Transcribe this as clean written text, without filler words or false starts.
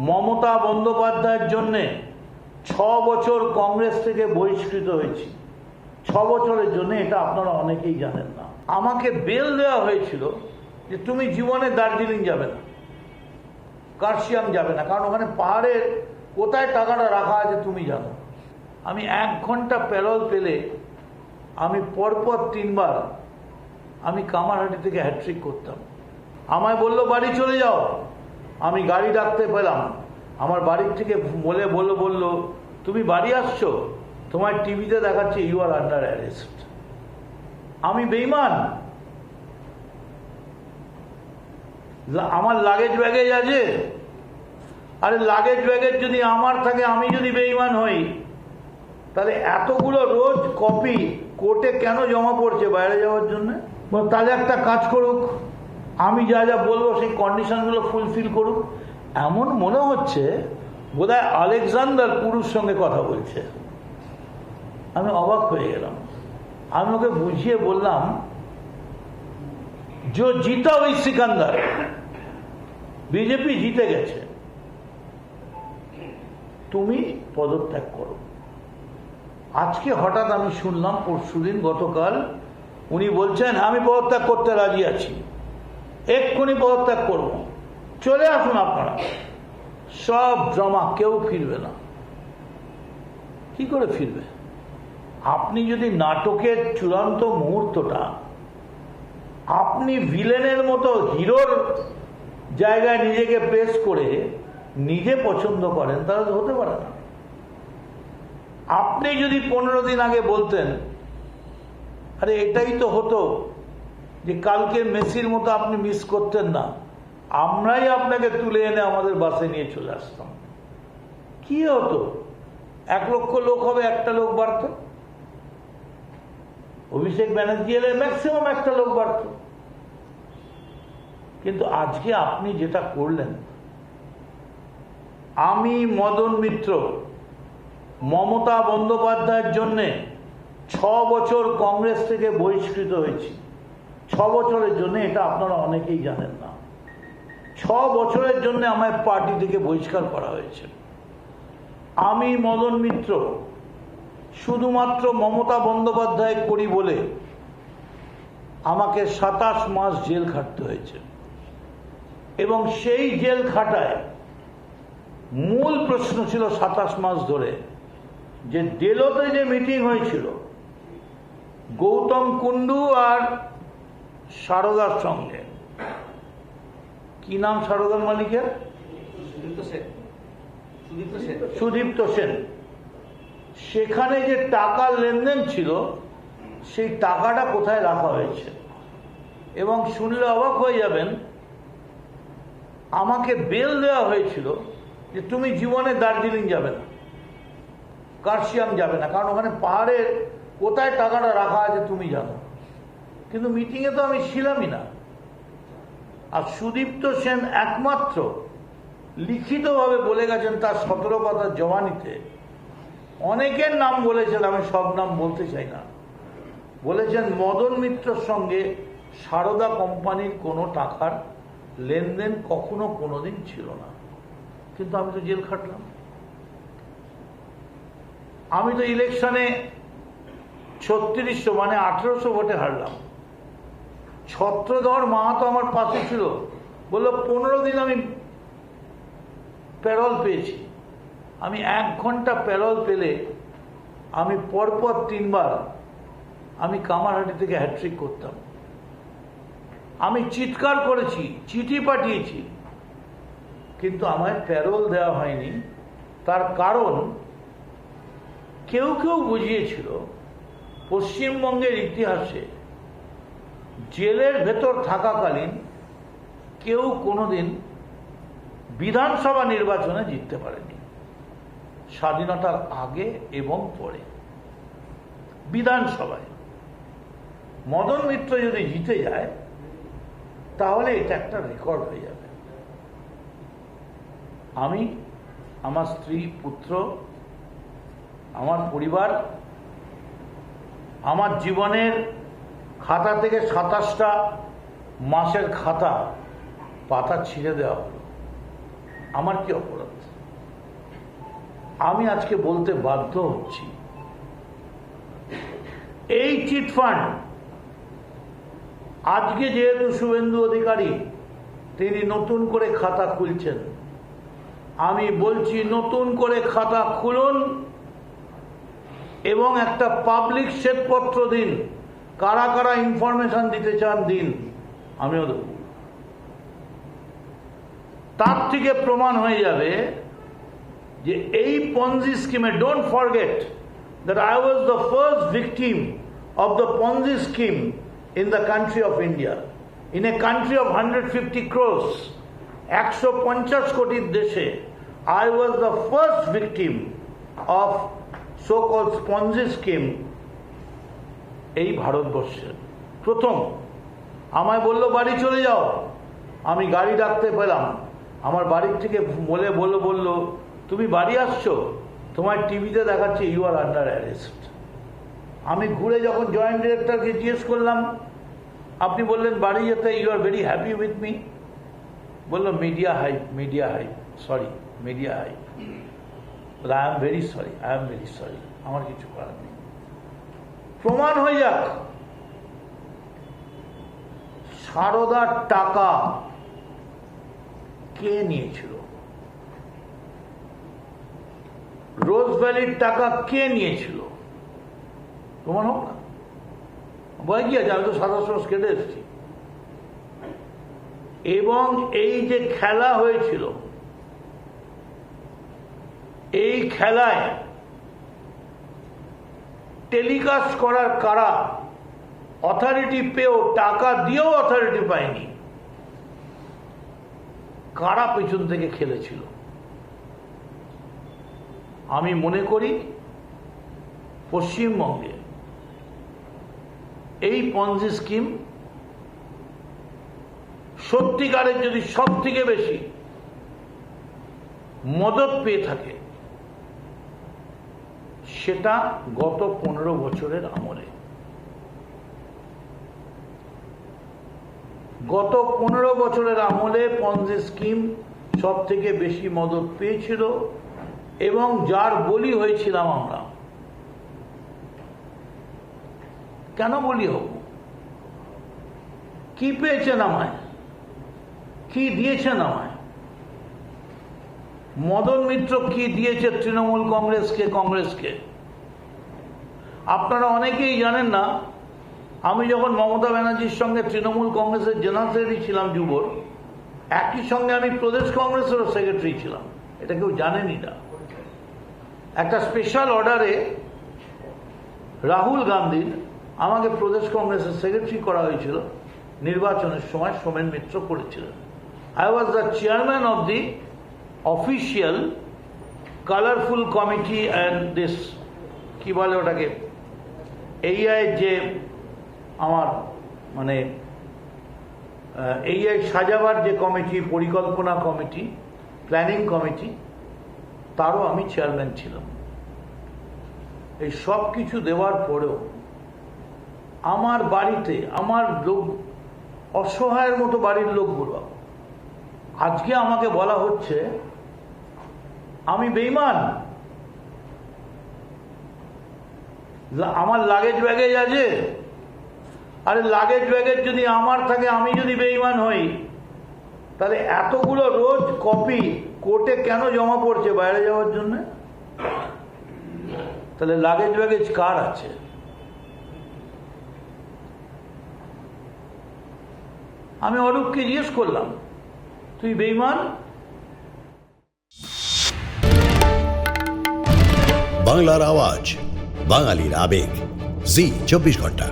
মমতা বন্দ্যোপাধ্যায়ের জন্যে 6 বছর কংগ্রেস থেকে বহিষ্কৃত হয়েছি। 6 বছরের জন্য, এটা আপনারা অনেকেই জানেন না। আমাকে বেল দেওয়া হয়েছিল যে তুমি জীবনে দার্জিলিং যাবে না, কার্শিয়াং যাবে না, কারণ ওখানে পাহাড়ের কোথায় টাকাটা রাখা আছে তুমি জানো। আমি 1 ঘন্টা প্যারোল পেলে আমি পরপর 3 বার আমি কামারহাটি থেকে হ্যাট্রিক করতাম। আমায় বললো বাড়ি চলে যাও, আমি গাড়ি ডাকতে পেলাম। আমার বাড়ির থেকে বললো তুমি বাড়ি আসছো, তোমার টিভিতে দেখাচ্ছে ইউ আর আন্ডার অ্যারেস্ট। আমি বেঈমান? আমার লাগেজ ব্যাগেজ আছে? আরে লাগেজ ব্যাগেজ যদি আমার থাকে, আমি যদি বেঈমান হই, তাহলে এতগুলো রোজ কপি কোর্টে কেন জমা পড়ছে বাইরে যাওয়ার জন্য? তাহলে একটা কাজ করুক, আমি যা যা বলবো সেই কন্ডিশনগুলো ফুলফিল করুক। এমন মনে হচ্ছে বোধহয় আলেকজান্ডার পুরুষ সঙ্গে কথা বলছে। আমি অবাক হয়ে গেলাম। আমি ওকে বুঝিয়ে বললাম, जो जीता वही सिकंदर, বিজেপি জিতে গেছে, তুমি পদত্যাগ করো। আজকে হঠাৎ আমি শুনলাম, পরশুদিন গতকাল উনি বলছেন আমি পদত্যাগ করতে রাজি আছি, এক্ষুনি পদত্যাগ করব, চলে আসুন আপনারা। সব ড্রামা, কেউ ফিরবে না। কি করে ফিরবে? আপনি যদি নাটকের চূড়ান্ত মুহূর্তটা আপনি ভিলেনের মতো হিরোর জায়গায় নিজেকে প্লেস করে নিজে পছন্দ করেন, তাহলে তো হতে পারে না। আপনি যদি 15 দিন আগে বলতেন, আরে এটাই তো হতো যে কালকে মেসির মতো আপনি মিস করতেন না, আমরাই আপনাকে তুলে এনে আমাদের বাসে নিয়ে চলে আসতাম, কি হতো? 1 লক্ষ লোক হবে, একটা লোক বাড়ত। অভিষেক ব্যানার্জি এলে ম্যাক্সিমাম একটা লোক বাড়ত। কিন্তু আজকে আপনি যেটা করলেন, আমি মদন মিত্র মমতা বন্দ্যোপাধ্যায়ের জন্যে 6 বছর কংগ্রেস থেকে বহিষ্কৃত হয়েছি। 6 বছরের জন্য, এটা আপনারা অনেকেই জানেন না। 6 বছরের জন্য আমায় পার্টি থেকে বহিষ্কার করা হয়েছে। আমি মদন মিত্র শুধুমাত্র মমতা বন্দ্যোপাধ্যায় করি বলে আমাকে 27 মাস জেল খাটতে হয়েছে। এবং সেই জেল খাটায় মূল প্রশ্ন ছিল 27 মাস ধরে, যে ডেলোতে যে মিটিং হয়েছিল গৌতম কুন্ডু আর সারদার সঙ্গে, কি নাম সারদার মালিকের? সুদীপ্ত সেন। সেখানে যে টাকার লেনদেন ছিল, সেই টাকাটা কোথায় রাখা হয়েছে? এবং শুনলে অবাক হয়ে যাবেন, আমাকে বেল দেওয়া হয়েছিল যে তুমি জীবনে দার্জিলিং যাবে না, কার্শিয়াং যাবে না, কারণ ওখানে পাহাড়ের কোথায় টাকাটা রাখা আছে তুমি জানো। কিন্তু মিটিংয়ে তো আমি ছিলামই না। আর সুদীপ্ত সেন একমাত্র লিখিতভাবে বলে গেছেন তার 17 পাতার জবানিতে। অনেকের নাম বলেছেন, আমি সব নাম বলতে চাই না। বলেছেন মদন মিত্রর সঙ্গে সারদা কোম্পানির কোনো টাকার লেনদেন কখনো কোনোদিন ছিল না। কিন্তু আমি তো জেল খাটলাম। আমি তো ইলেকশনে 3600 মানে 1800 ভোটে হারলাম। ছত্রধর মাহাতো আমার পাশে ছিল, বললো 15 দিন আমি প্যারোল পেয়েছি। আমি 1 ঘন্টা প্যারোল পেলে আমি পরপর 3 বার আমি কামারহাটি থেকে হ্যাট্রিক করতাম। আমি চিৎকার করেছি, চিঠি পাঠিয়েছি, কিন্তু আমায় প্যারোল দেওয়া হয়নি। তার কারণ কেউ কেউ বুঝিয়েছিল পশ্চিমবঙ্গের ইতিহাসে জেলের ভেতর থাকাকালীন কেউ কোনোদিন বিধানসভা নির্বাচনে জিততে পারেনি, স্বাধীনতার আগে এবং পরে। বিধানসভায় মদন মিত্র যদি জিতে যায়, তাহলে এটা একটা রেকর্ড হয়ে যাবে। আমি, আমার স্ত্রী, পুত্র, আমার পরিবার, আমার জীবনের খাতা থেকে 27টা মাসের খাতা পাতা ছিঁড়ে দেওয়া হলো। আমার কি অপরাধ? আমি আজকে বলতে বাধ্য হচ্ছি, এই চিটফান্ড আজকে যেহেতু শুভেন্দু অধিকারী তিনি নতুন করে খাতা খুলছেন, আমি বলছি নতুন করে খাতা খুলুন এবং একটা পাবলিক শ্বেতপত্র দিন, কারা কারা ইনফরমেশন দিতে চান দিন, আমিও দেব। তার থেকে প্রমাণ হয়ে যাবে যে এই পঞ্জি স্কিমে, don't forget that I was the first victim of the Ponzi scheme in the country of India. In a country of 150 crores, 150 কোটির দেশে, I was the first victim of so-called Ponzi scheme এই ভারতবর্ষের প্রথম। আমায় বললো বাড়ি চলে যাও, আমি গাড়ি ডাকতে পেলাম, আমার বাড়ির থেকে বললো তুমি বাড়ি আসছো, তোমার টিভিতে দেখাচ্ছে ইউ আর আন্ডার অ্যারেস্ট। আমি ঘুরে যখন জয়েন্ট ডিরেক্টরকে জিজ্ঞেস করলাম, আপনি বললেন বাড়ি যেতে, you are very happy with me. বললো media hype, sorry media hype. I am very sorry, আমার কিছু করার নেই। প্রমাণ হয়ে যাক সারদার টাকা কে নিয়েছিল, রোজ ভ্যালির টাকা কে নিয়েছিল, প্রমাণ হোক না। ভয় কি আছে, আমি তো 27 মাস কেটে এসেছি। এবং এই যে খেলা হয়েছিল, এই খেলায় টেলিকাস্ট করার কারা, অথরিটি পেয়েও টাকা দিয়েও অথরিটি পায়নি, কারা পেছন থেকে খেলেছিল? আমি মনে করি পশ্চিমবঙ্গে এই পঞ্জি স্কিম সত্যিকারের যদি সব থেকে বেশি মদত পেয়ে থাকে, সেটা গত 15 বছরের আমলে। গত 15 বছরের আমলে পঞ্জি স্কিম সব থেকে বেশি মদত পেয়েছিল এবং যার বলি হয়েছিলাম আমরা। কেন বলি হব? কি পেয়েছেন আমায়, কি দিয়েছেন আমায়? মদন মিত্র কি দিয়েছে তৃণমূল কংগ্রেসকে? আপনারা অনেকেই জানেন না, আমি যখন মমতা ব্যানার্জির সঙ্গে তৃণমূল কংগ্রেসের জেনারেল সেক্রেটারি ছিলাম যুবর, একই সঙ্গে আমি প্রদেশ কংগ্রেসেরও সেক্রেটারি ছিলাম, এটা কেউ জানেনই না। একটা স্পেশাল অর্ডারে রাহুল গান্ধীর আমাকে প্রদেশ কংগ্রেসের সেক্রেটারি করা হয়েছিল, নির্বাচনের সময় সোমেন মিত্র করেছিলেন। I was the chairman of the official colourful committee and this, কি বলে ওটাকে, এই যে আমার মানে এই সাজাবার যে কমিটি, পরিকল্পনা কমিটি, প্ল্যানিং কমিটি, তারও আমি চেয়ারম্যান ছিলাম। এই সব কিছু দেওয়ার পরেও আমার বাড়িতে আমার লোক, অসহায়ের মতো বাড়ির লোকগুলো, আজকে আমাকে বলা হচ্ছে আমি বেঈমান। আমার লাগেজ ব্যাগেজ আছে, আরে লাগেজ ব্যাগেজ যদি আমার থাকে, আমি যদি বেঈমান হই, তাহলে এতগুলো রোজ কপি কোর্টে কেন জমা পড়ছে বাইরে যাওয়ার জন্য? তাহলে লাগেজ ব্যাগেজ কার আছে? আমি অরূপকে জিজ্ঞেস করলাম, তুই বেঈমান? বাংলার আওয়াজ, বাঙালির আবেগ, জি 24 ঘন্টা।